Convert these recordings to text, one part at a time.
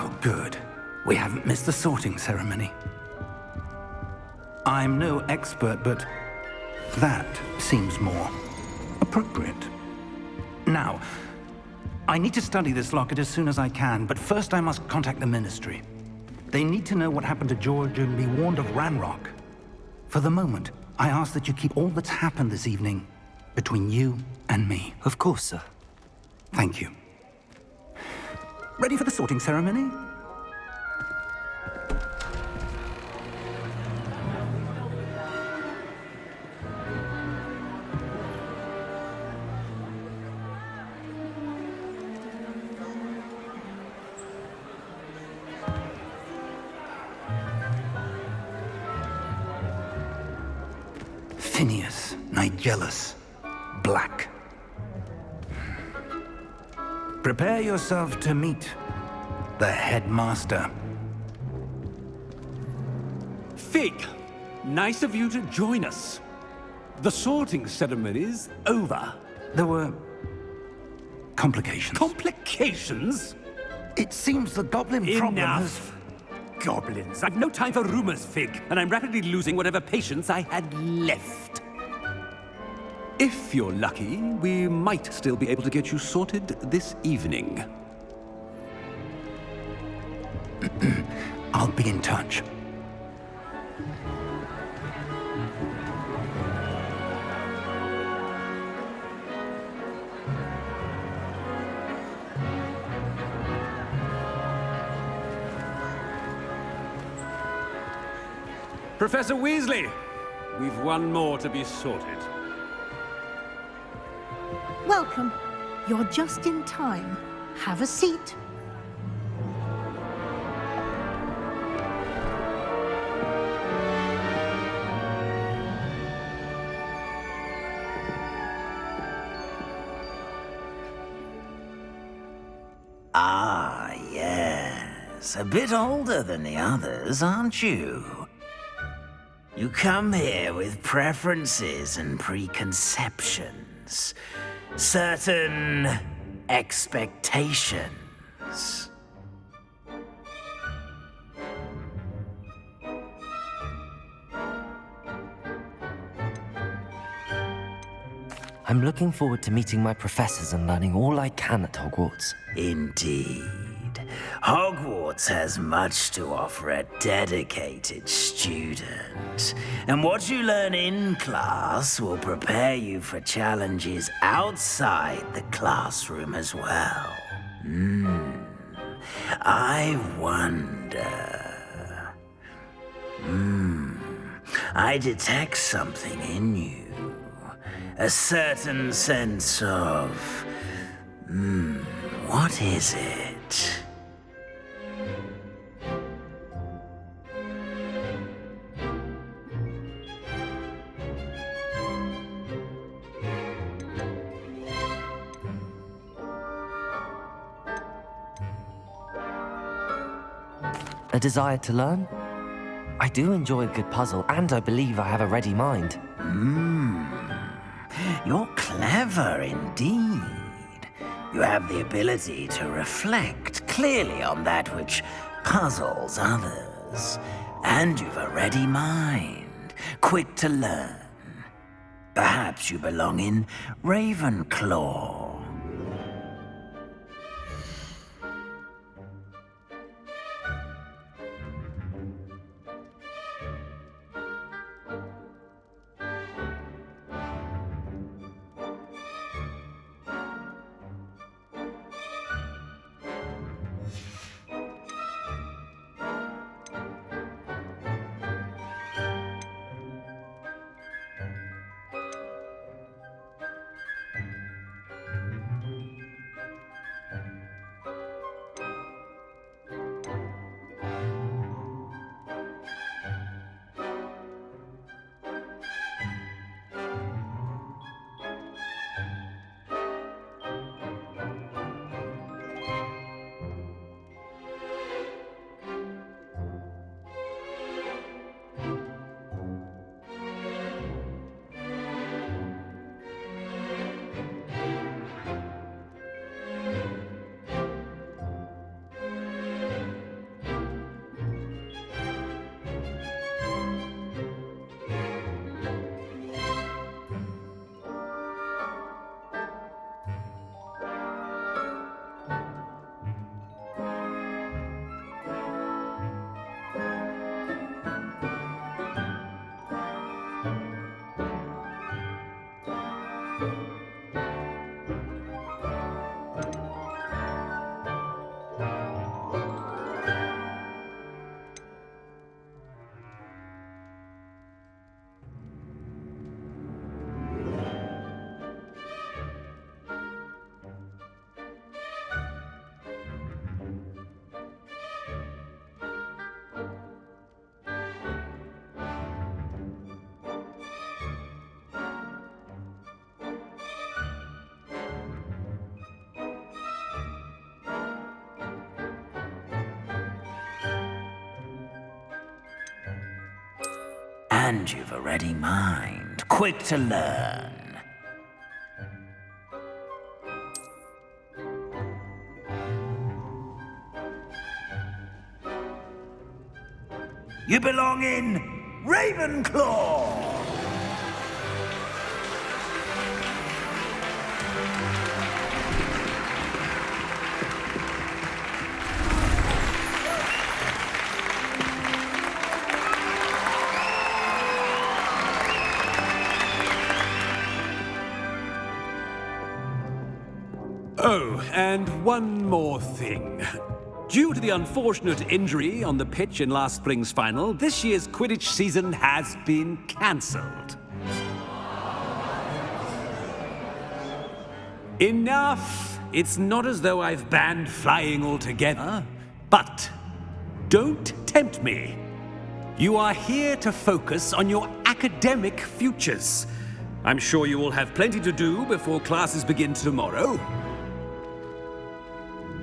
Oh, good. We haven't missed the sorting ceremony. I'm no expert, but that seems more appropriate. Now, I need to study this locket as soon as I can, but first I must contact the Ministry. They need to know what happened to George and be warned of Ranrock. For the moment, I ask that you keep all that's happened this evening between you and me. Of course, sir. Thank you. Ready for the sorting ceremony? Phineas, Nigellus, Black. Prepare yourself to meet the headmaster. Fig, nice of you to join us. The sorting ceremony's over. There were complications. Complications? It seems the goblin problem has... Enough! Goblins. I've no time for rumors, Fig, and I'm rapidly losing whatever patience I had left. If you're lucky, we might still be able to get you sorted this evening. I'll be in touch. Professor Weasley, we've one more to be sorted. Welcome. You're just in time. Have a seat. Ah, yes. A bit older than the others, aren't you? You come here with preferences and preconceptions. Certain expectations. I'm looking forward to meeting my professors and learning all I can at Hogwarts. Indeed. Hogwarts has much to offer a dedicated student. And what you learn in class will prepare you for challenges outside the classroom as well. I wonder... I detect something in you. A certain sense of... what is it? A desire to learn? I do enjoy a good puzzle, and I believe I have a ready mind. You're clever indeed. You have the ability to reflect clearly on that which puzzles others. And you've a ready mind, quick to learn. Perhaps you belong in Ravenclaw. And you've a ready mind, quick to learn. You belong in Ravenclaw! Oh, and one more thing. Due to the unfortunate injury on the pitch in last spring's final, this year's Quidditch season has been cancelled. Enough! It's not as though I've banned flying altogether, but don't tempt me. You are here to focus on your academic futures. I'm sure you will have plenty to do before classes begin tomorrow.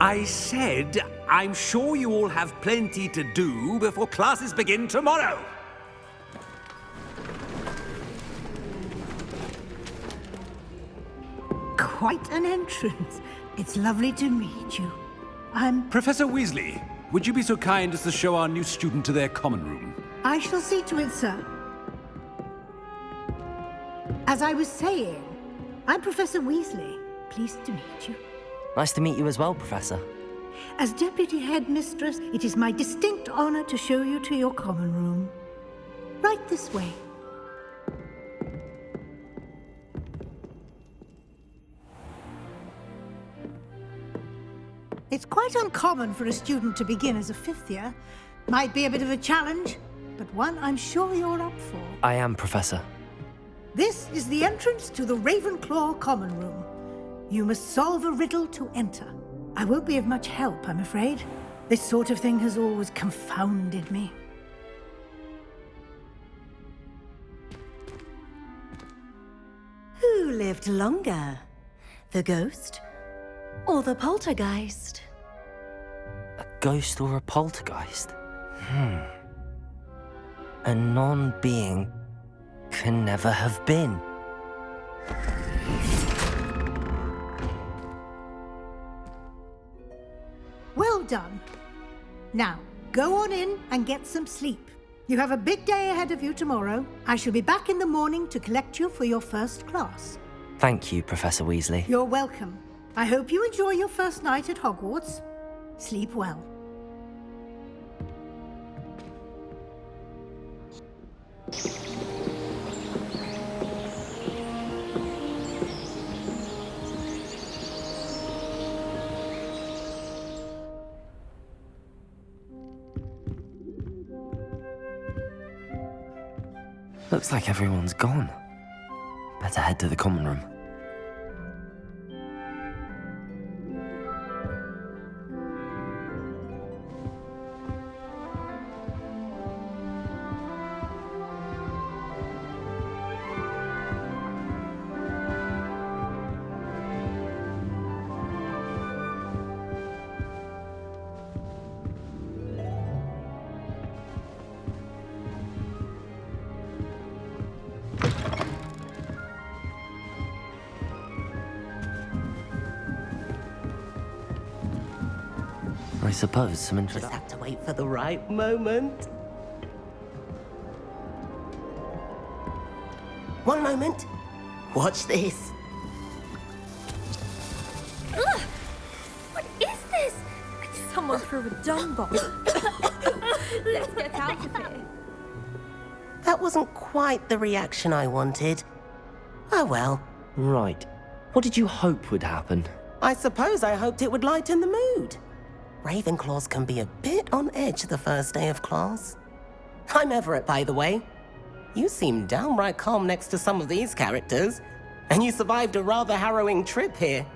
I said, I'm sure you all have plenty to do before classes begin tomorrow. Quite an entrance. It's lovely to meet you. I'm... Professor Weasley, would you be so kind as to show our new student to their common room? I shall see to it, sir. As I was saying, I'm Professor Weasley. Pleased to meet you. Nice to meet you as well, Professor. As Deputy Headmistress, it is my distinct honor to show you to your common room. Right this way. It's quite uncommon for a student to begin as a fifth year. Might be a bit of a challenge, but one I'm sure you're up for. I am, Professor. This is the entrance to the Ravenclaw common room. You must solve a riddle to enter. I won't be of much help, I'm afraid. This sort of thing has always confounded me. Who lived longer? The ghost or the poltergeist? A ghost or a poltergeist? A non-being can never have been. Well done. Now, go on in and get some sleep. You have a big day ahead of you tomorrow. I shall be back in the morning to collect you for your first class. Thank you, Professor Weasley. You're welcome. I hope you enjoy your first night at Hogwarts. Sleep well. Looks like everyone's gone. Better head to the common room. I suppose some Just introduction. have to wait for the right moment. One moment. Watch this. Ugh! What is this? Someone threw a dung bomb. Let's get out of here. That wasn't quite the reaction I wanted. Oh well. Right. What did you hope would happen? I suppose I hoped it would lighten the mood. Ravenclaws can be a bit on edge the first day of class. I'm Everett, by the way. You seem downright calm next to some of these characters, and you survived a rather harrowing trip here.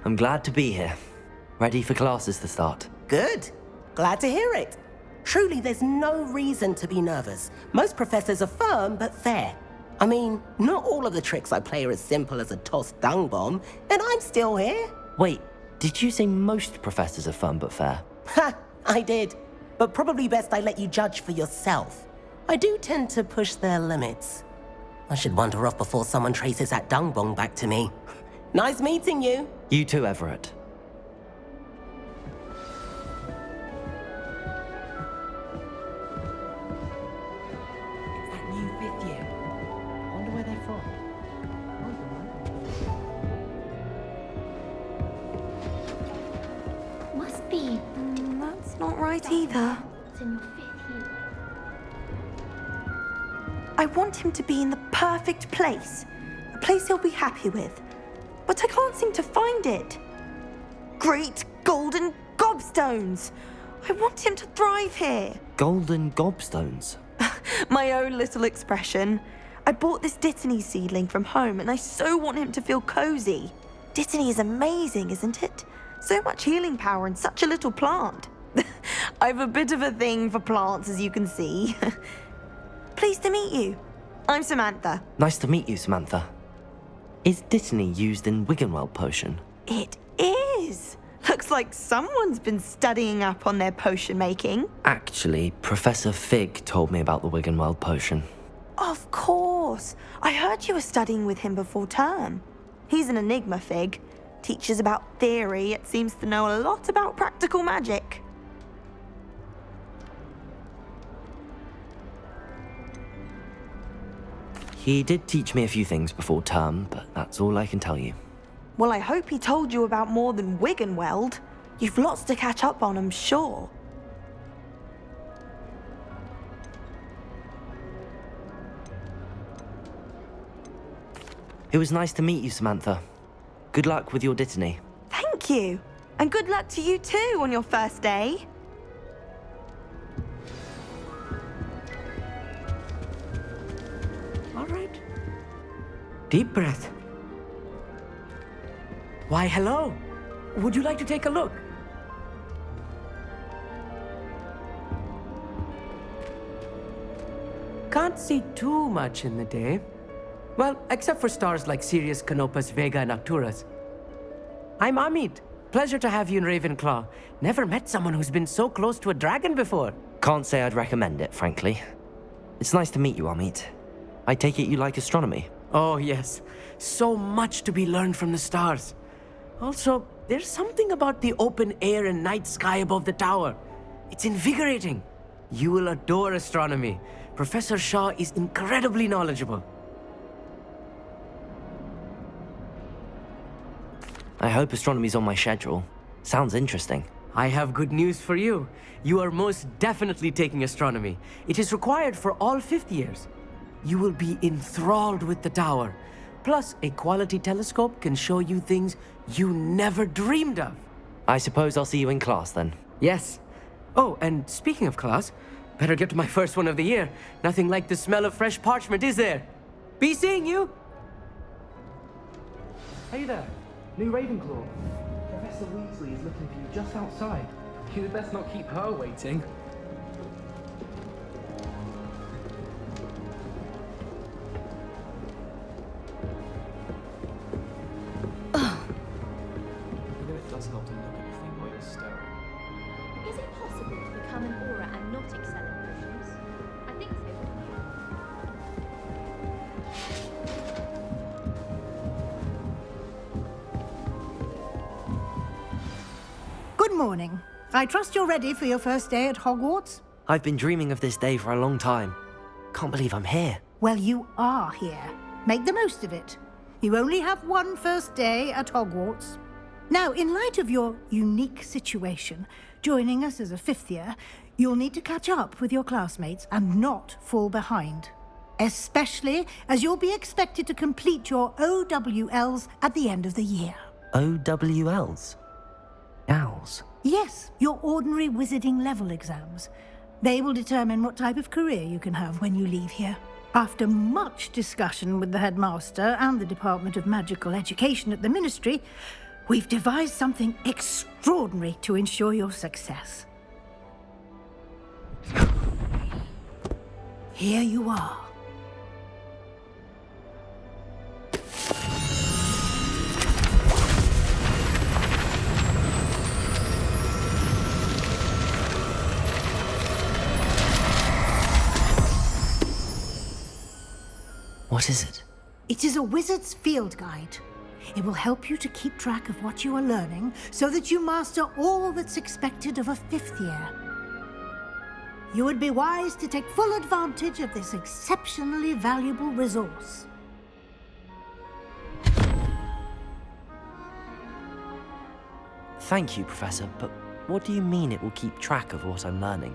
I'm glad to be here. Ready for classes to start. Good. Glad to hear it. Truly, there's no reason to be nervous. Most professors are firm but fair. I mean, not all of the tricks I play are as simple as a tossed dung bomb, and I'm still here. Wait, did you say most professors are fun but fair? Ha! I did. but probably best I let you judge for yourself. I do tend to push their limits. I should wander off before someone traces that dung bong back to me. Nice meeting you. You too, Everett. It's that new fifth year. Wonder where they're from. Must be. That's not right either. It's in your fifth year. I want him to be in the perfect place. A place he'll be happy with. But I can't seem to find it. Great golden gobstones! I want him to thrive here. Golden gobstones. My own little expression. I bought this Dittany seedling from home and I so want him to feel cozy. Dittany is amazing, isn't it? So much healing power in such a little plant. I've a bit of a thing for plants, as you can see. Pleased to meet you. I'm Samantha. Nice to meet you, Samantha. Is Dittany used in Wiggenweld potion? It is. Looks like someone's been studying up on their potion making. Actually, Professor Fig told me about the Wiggenweld potion. Of course. I heard you were studying with him before term. He's an enigma, Fig. Teaches about theory, yet seems to know a lot about practical magic. He did teach me a few things before term, but that's all I can tell you. Well, I hope he told you about more than Wiggenweld. You've lots to catch up on, I'm sure. It was nice to meet you, Samantha. Good luck with your Dittany. Thank you. And good luck to you too on your first day. All right. Deep breath. Why, hello. Would you like to take a look? Can't see too much in the day. Well, except for stars like Sirius, Canopus, Vega, and Arcturus. I'm Amit. Pleasure to have you in Ravenclaw. Never met someone who's been so close to a dragon before. Can't say I'd recommend it, frankly. It's nice to meet you, Amit. I take it you like astronomy. Oh, yes. So much to be learned from the stars. Also, there's something about the open air and night sky above the tower. It's invigorating. You will adore astronomy. Professor Shaw is incredibly knowledgeable. I hope astronomy's on my schedule. Sounds interesting. I have good news for you. You are most definitely taking astronomy. It is required for all fifth years. You will be enthralled with the tower. Plus, a quality telescope can show you things you never dreamed of. I suppose I'll see you in class then. Yes. Oh, and speaking of class, better get to my first one of the year. Nothing like the smell of fresh parchment, is there? Be seeing you! Hey there, new Ravenclaw. Professor Weasley is looking for you just outside. You'd best not keep her waiting. You know it does help to look at the thing while you're staring. Is it possible to become an aura and not excel in potions? I think so. Good morning. I trust you're ready for your first day at Hogwarts? I've been dreaming of this day for a long time. Can't believe I'm here. Well, you are here. Make the most of it. You only have one first day at Hogwarts. Now, in light of your unique situation, joining us as a fifth year, you'll need to catch up with your classmates and not fall behind. Especially as you'll be expected to complete your OWLs at the end of the year. OWLs? Owls? Yes, your ordinary wizarding level exams. They will determine what type of career you can have when you leave here. After much discussion with the headmaster and the Department of Magical Education at the Ministry, we've devised something extraordinary to ensure your success. Here you are. What is it? It is a wizard's field guide. It will help you to keep track of what you are learning so that you master all that's expected of a 5th year. You would be wise to take full advantage of this exceptionally valuable resource. Thank you, Professor, but what do you mean it will keep track of what I'm learning?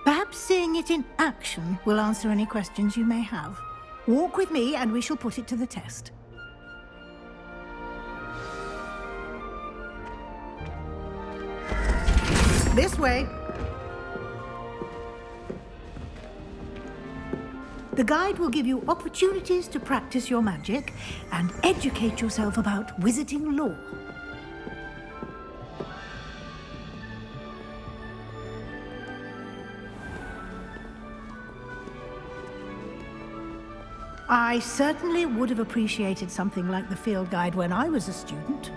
Perhaps seeing it in action will answer any questions you may have. Walk with me and we shall put it to the test. This way. The guide will give you opportunities to practice your magic and educate yourself about wizarding lore. I certainly would have appreciated something like the field guide when I was a student.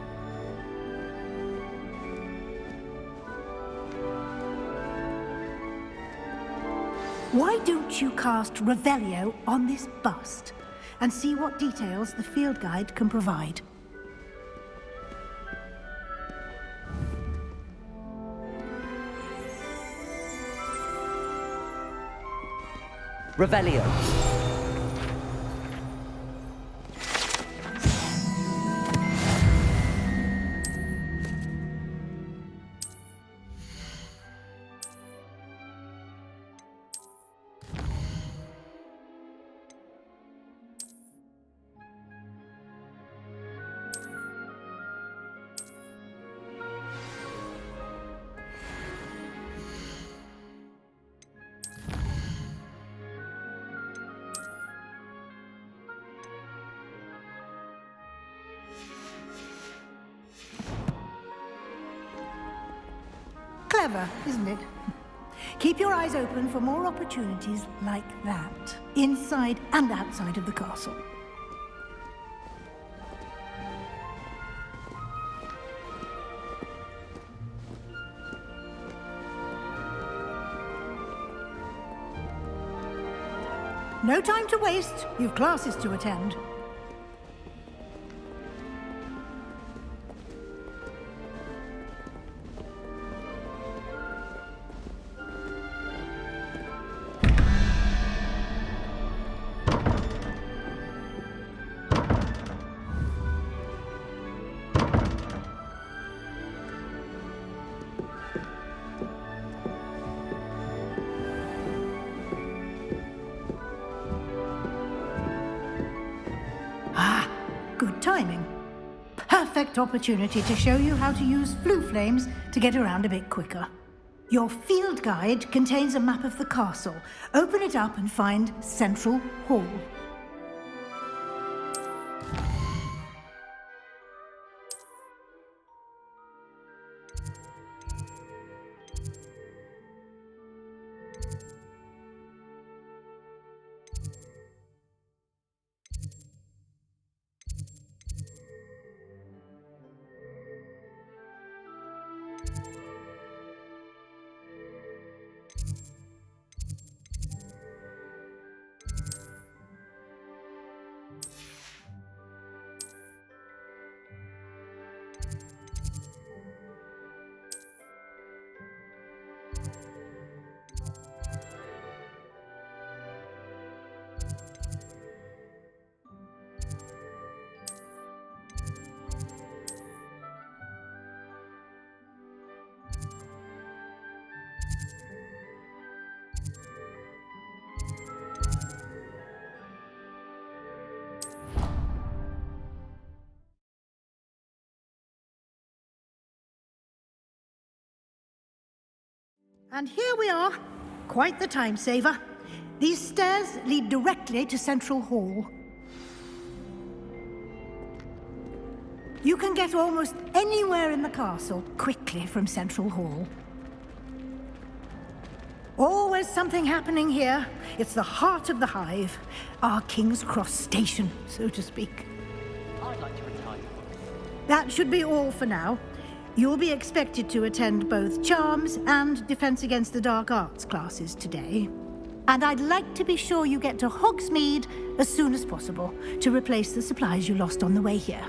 Why don't you cast Revelio on this bust and see what details the field guide can provide? Revelio. Clever, isn't it? Keep your eyes open for more opportunities like that, inside and outside of the castle. No time to waste. You've classes to attend. Good timing. Perfect opportunity to show you how to use flue flames to get around a bit quicker. Your field guide contains a map of the castle. Open it up and find Central Hall. And here we are. Quite the time saver. These stairs lead directly to Central Hall. You can get almost anywhere in the castle quickly from Central Hall. Always something happening here. It's the heart of the hive. Our King's Cross station, so to speak. I'd like to retire. That should be all for now. You'll be expected to attend both Charms and Defense Against the Dark Arts classes today. And I'd like to be sure you get to Hogsmeade as soon as possible to replace the supplies you lost on the way here.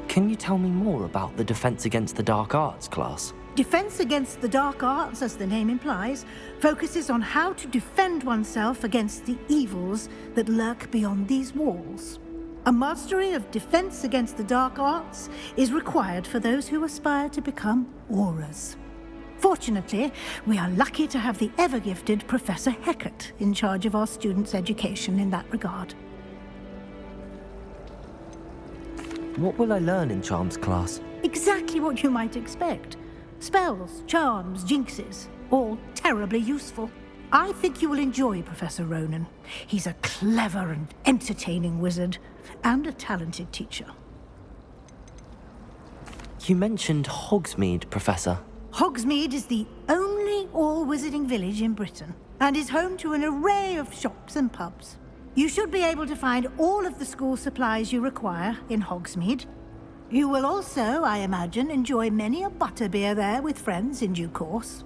Can you tell me more about the Defense Against the Dark Arts class? Defense Against the Dark Arts, as the name implies, focuses on how to defend oneself against the evils that lurk beyond these walls. A mastery of Defense Against the Dark Arts is required for those who aspire to become Aurors. Fortunately, we are lucky to have the ever-gifted Professor Hecat in charge of our students' education in that regard. What will I learn in Charms class? Exactly what you might expect. Spells, charms, jinxes, all terribly useful. I think you will enjoy Professor Ronan. He's a clever and entertaining wizard, and a talented teacher. You mentioned Hogsmeade, Professor. Hogsmeade is the only all-wizarding village in Britain, and is home to an array of shops and pubs. You should be able to find all of the school supplies you require in Hogsmeade. You will also, I imagine, enjoy many a butterbeer there with friends in due course.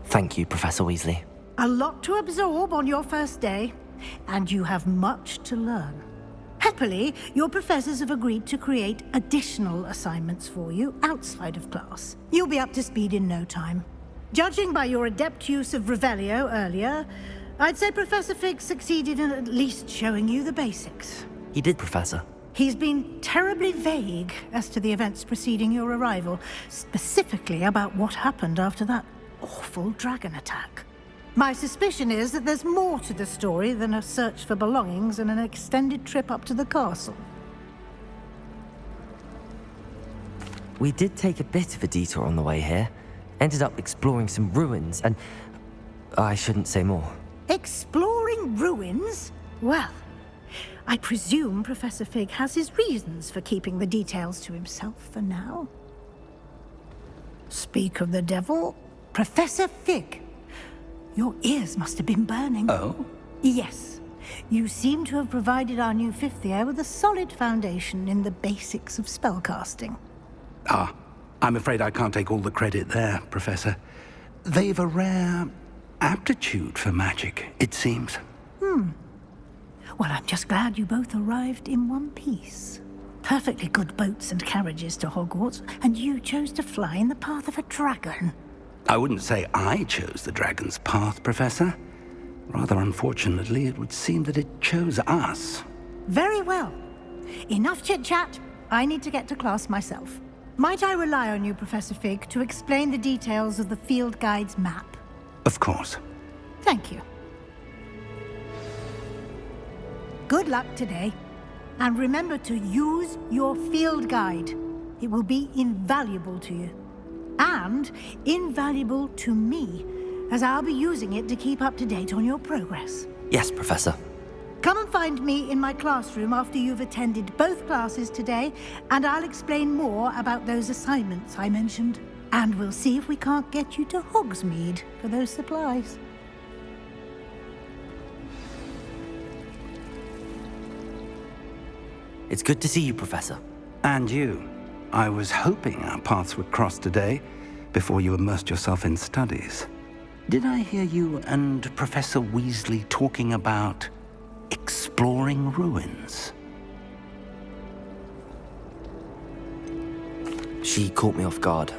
Thank you, Professor Weasley. A lot to absorb on your first day, and you have much to learn. Happily, your professors have agreed to create additional assignments for you outside of class. You'll be up to speed in no time. Judging by your adept use of Revelio earlier, I'd say Professor Fig succeeded in at least showing you the basics. He did, Professor. He's been terribly vague as to the events preceding your arrival, specifically about what happened after that awful dragon attack. My suspicion is that there's more to the story than a search for belongings and an extended trip up to the castle. We did take a bit of a detour on the way here. Ended up exploring some ruins and... I shouldn't say more. Exploring ruins? Well, I presume Professor Fig has his reasons for keeping the details to himself for now. Speak of the devil, Professor Fig. Your ears must have been burning. Oh? Yes. You seem to have provided our new fifth year with a solid foundation in the basics of spellcasting. Ah, I'm afraid I can't take all the credit there, Professor. They've a rare aptitude for magic, it seems. Well, I'm just glad you both arrived in one piece. Perfectly good boats and carriages to Hogwarts, and you chose to fly in the path of a dragon. I wouldn't say I chose the dragon's path, Professor. Rather unfortunately, it would seem that it chose us. Very well. Enough chit-chat. I need to get to class myself. Might I rely on you, Professor Fig, to explain the details of the field guide's map? Of course. Thank you. Good luck today. And remember to use your field guide. It will be invaluable to you. And invaluable to me, as I'll be using it to keep up to date on your progress. Yes, Professor. Come and find me in my classroom after you've attended both classes today, and I'll explain more about those assignments I mentioned. And we'll see if we can't get you to Hogsmeade for those supplies. It's good to see you, Professor. And you. I was hoping our paths would cross today, before you immersed yourself in studies. Did I hear you and Professor Weasley talking about exploring ruins? She caught me off guard.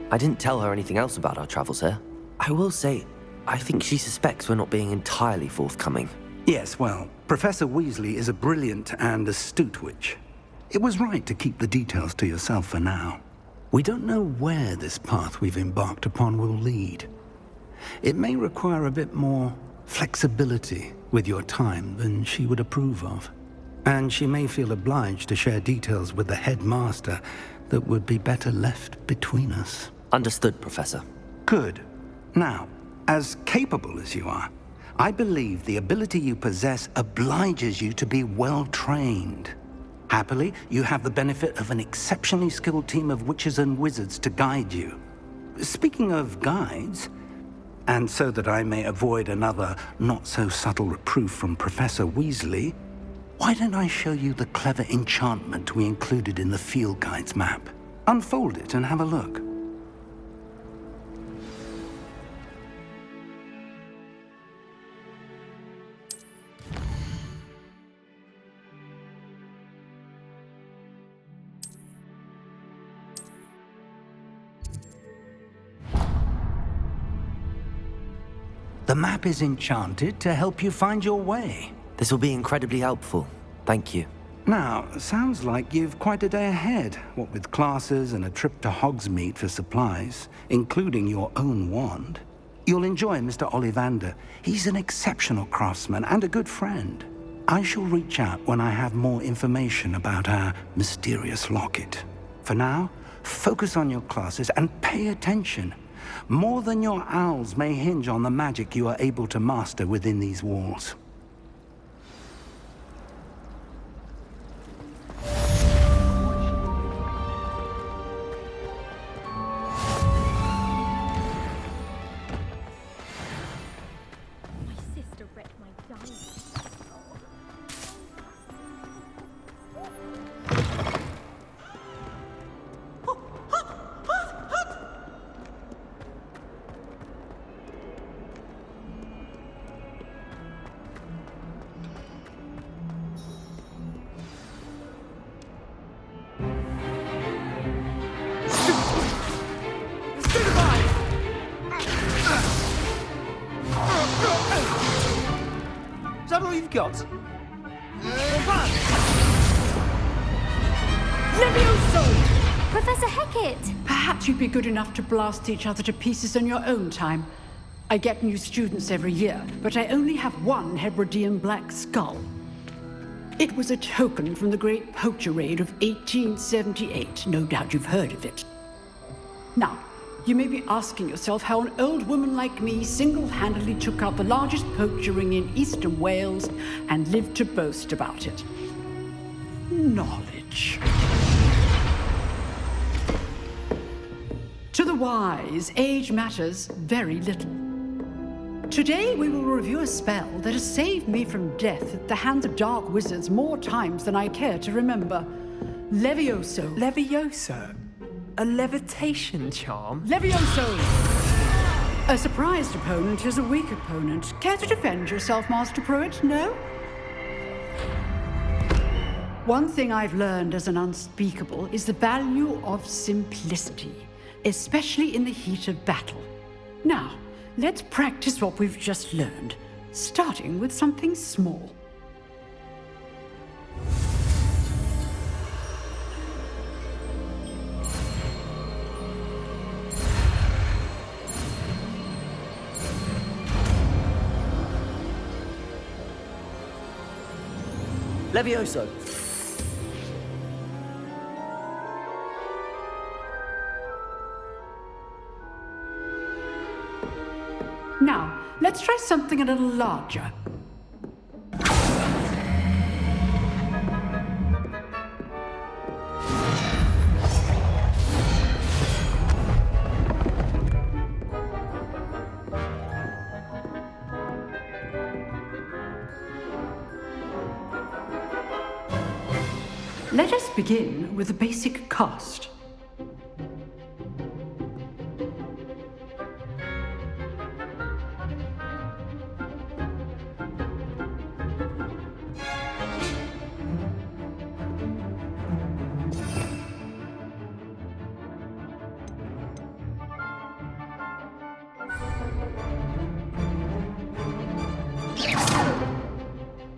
I didn't tell her anything else about our travels here. I will say, I think she suspects we're not being entirely forthcoming. Yes, well, Professor Weasley is a brilliant and astute witch. It was right to keep the details to yourself for now. We don't know where this path we've embarked upon will lead. It may require a bit more flexibility with your time than she would approve of. And she may feel obliged to share details with the headmaster that would be better left between us. Understood, Professor. Good. Now, as capable as you are, I believe the ability you possess obliges you to be well-trained. Happily, you have the benefit of an exceptionally skilled team of witches and wizards to guide you. Speaking of guides, and so that I may avoid another not-so-subtle reproof from Professor Weasley, Why don't I show you the clever enchantment we included in the field guide's map? Unfold it and have a look. The map is enchanted to help you find your way. This will be incredibly helpful. Thank you. Now, sounds like you've quite a day ahead, what with classes and a trip to Hogsmeade for supplies, including your own wand. You'll enjoy Mr. Ollivander. He's an exceptional craftsman and a good friend. I shall reach out when I have more information about our mysterious locket. For now, focus on your classes and pay attention. More than your owls may hinge on the magic you are able to master within these walls. My sister read my diary. Is that all you've got? Professor Hecat! Perhaps you'd be good enough to blast each other to pieces on your own time. I get new students every year, but I only have one Hebridean black skull. It was a token from the Great Poacher Raid of 1878. No doubt you've heard of it. Now, you may be asking yourself how an old woman like me single-handedly took out the largest poacher ring in eastern Wales and lived to boast about it. Knowledge. To the wise, age matters very little. Today we will review a spell that has saved me from death at the hands of dark wizards more times than I care to remember. Levioso. Levioso? A levitation charm? Levioso! A surprised opponent is a weak opponent. Care to defend yourself, Master Pruitt? No? One thing I've learned as an unspeakable is the value of simplicity, especially in the heat of battle. Now, let's practice what we've just learned, starting with something small. Levioso. Now, let's try something a little larger. Let us begin with the basic cast.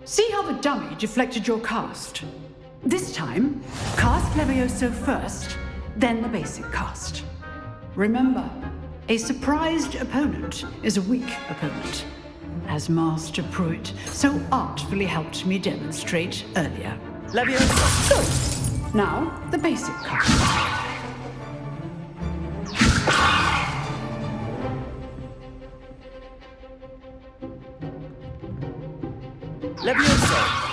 See how the dummy deflected your cast? This time, cast Levioso first, then the basic cast. Remember, a surprised opponent is a weak opponent, as Master Pruitt so artfully helped me demonstrate earlier. Levioso! Good. Now, the basic cast. Levioso!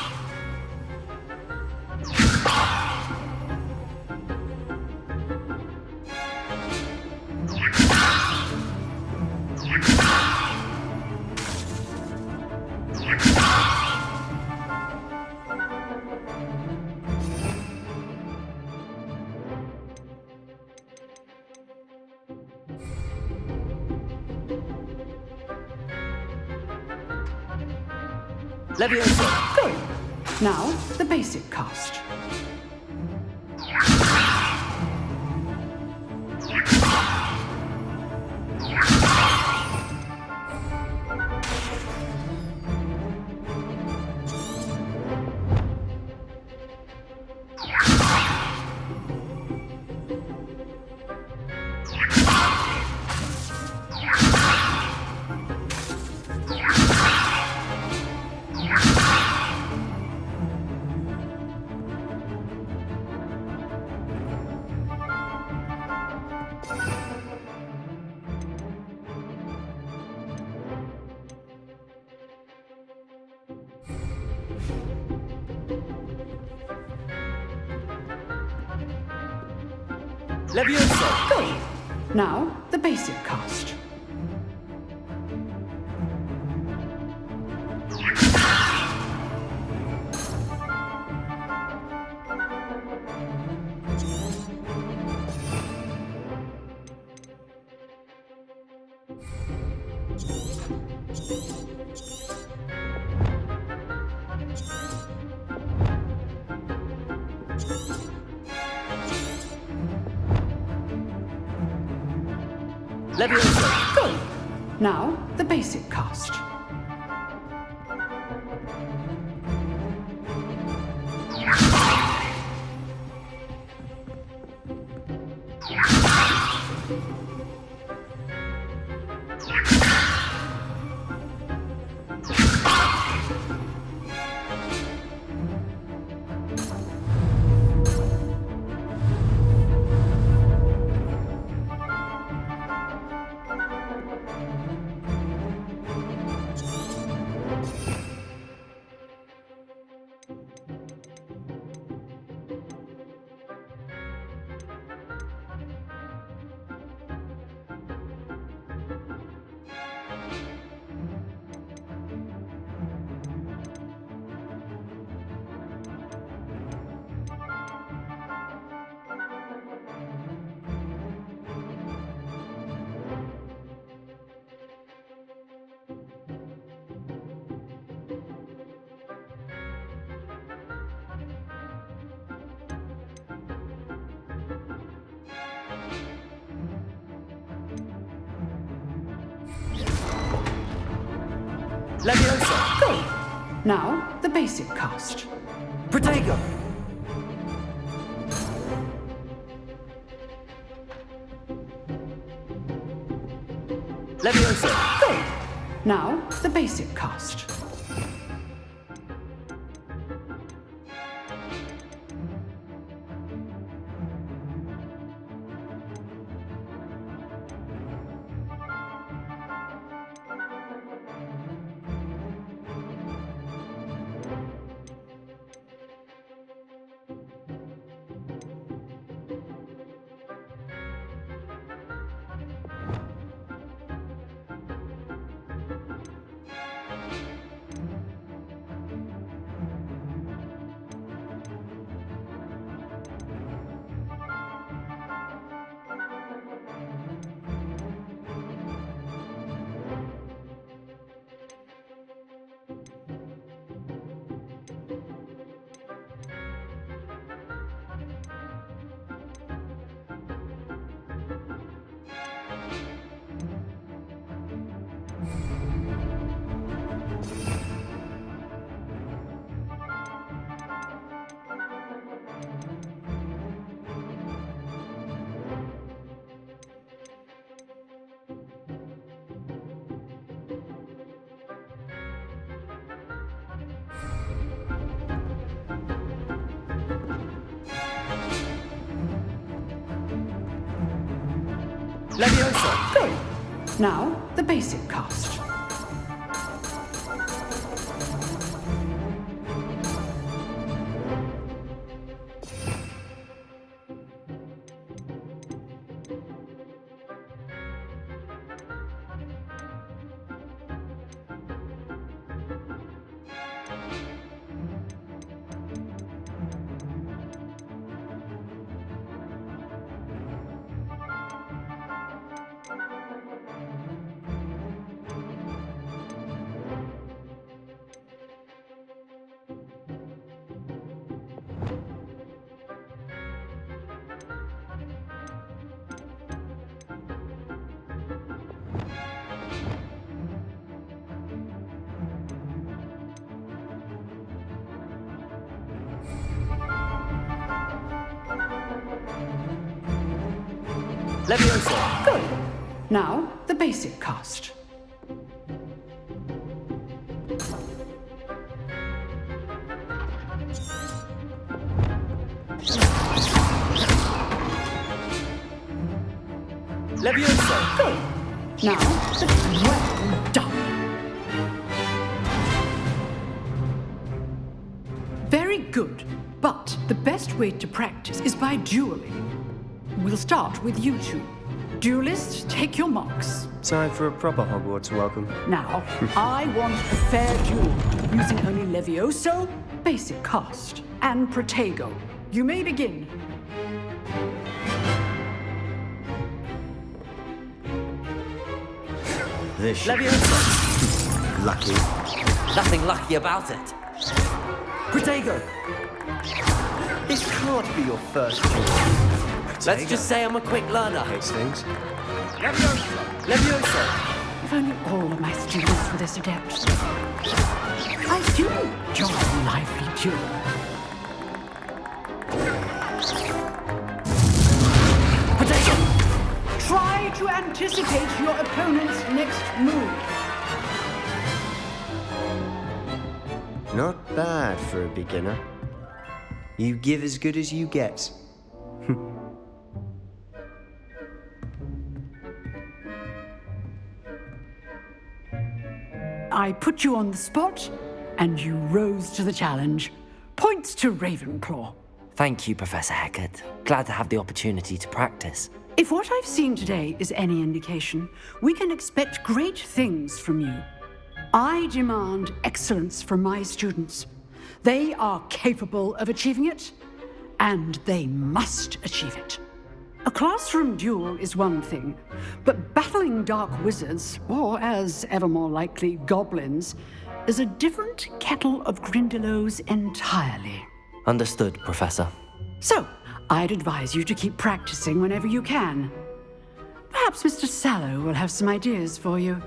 Leviosa! Good. Now, the basic cast. Leviosa! Good. Now, the basic cast. Leviosa! Good. Now, the basic cast. Leviosa! Good. Now, the basic cast. Protego! Leviosa! Good. Now, the basic cast. Leviosa! Good. Now, the basic cast. Levioso! Good. Now, the basic cast. Levioso! Good. Now, well done. Very good. But the best way to practice is by dueling. We'll start with you two. Duelists, take your marks. Time for a proper Hogwarts welcome. Now, I want a fair duel, using only Levioso, basic cast, and Protego. You may begin. This should Levioso! lucky. Nothing lucky about it. Protego! This can't be your first duel. Let's just say I'm a quick learner. Hastings. Levioso! Levioso! If only all of my students were this adept. I do enjoy a lively duel. Protego! Try to anticipate your opponent's next move. Not bad for a beginner. You give as good as you get. I put you on the spot, and you rose to the challenge. Points to Ravenclaw. Thank you, Professor Hecat. Glad to have the opportunity to practice. If what I've seen today is any indication, we can expect great things from you. I demand excellence from my students. They are capable of achieving it, and they must achieve it. A classroom duel is one thing, but battling dark wizards, or as ever more likely, goblins, is a different kettle of Grindylows entirely. Understood, Professor. So, I'd advise you to keep practicing whenever you can. Perhaps Mr. Sallow will have some ideas for you.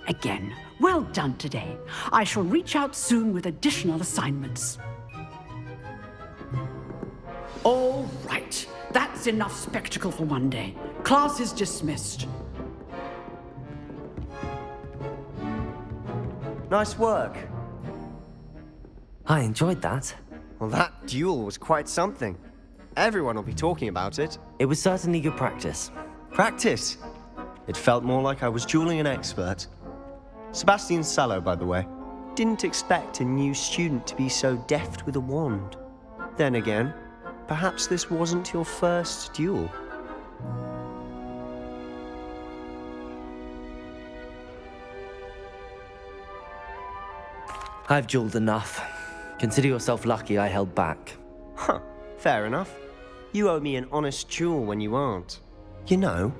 Again, well done today. I shall reach out soon with additional assignments. All right. That's enough spectacle for one day. Class is dismissed. Nice work. I enjoyed that. Well, that duel was quite something. Everyone will be talking about it. It was certainly good practice. Practice? It felt more like I was dueling an expert. Sebastian Sallow, by the way. Didn't expect a new student to be so deft with a wand. Then again, perhaps this wasn't your first duel. I've dueled enough. Consider yourself lucky I held back. Huh, fair enough. You owe me an honest duel when you aren't. You know,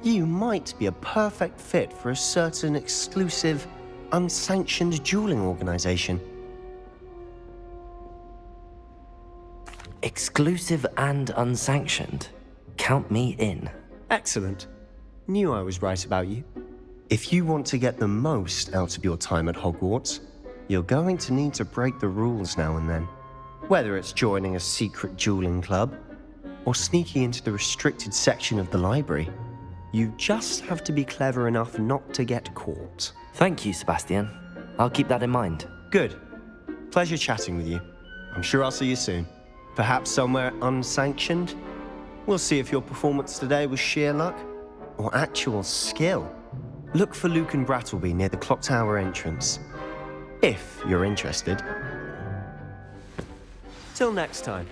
you might be a perfect fit for a certain exclusive, unsanctioned dueling organization. Exclusive and unsanctioned. Count me in. Excellent. Knew I was right about you. If you want to get the most out of your time at Hogwarts, you're going to need to break the rules now and then. Whether it's joining a secret dueling club, or sneaking into the restricted section of the library, you just have to be clever enough not to get caught. Thank you, Sebastian. I'll keep that in mind. Good. Pleasure chatting with you. I'm sure I'll see you soon. Perhaps somewhere unsanctioned? We'll see if your performance today was sheer luck or actual skill. Look for Luke and Brattleby near the clock tower entrance, if you're interested. Till next time.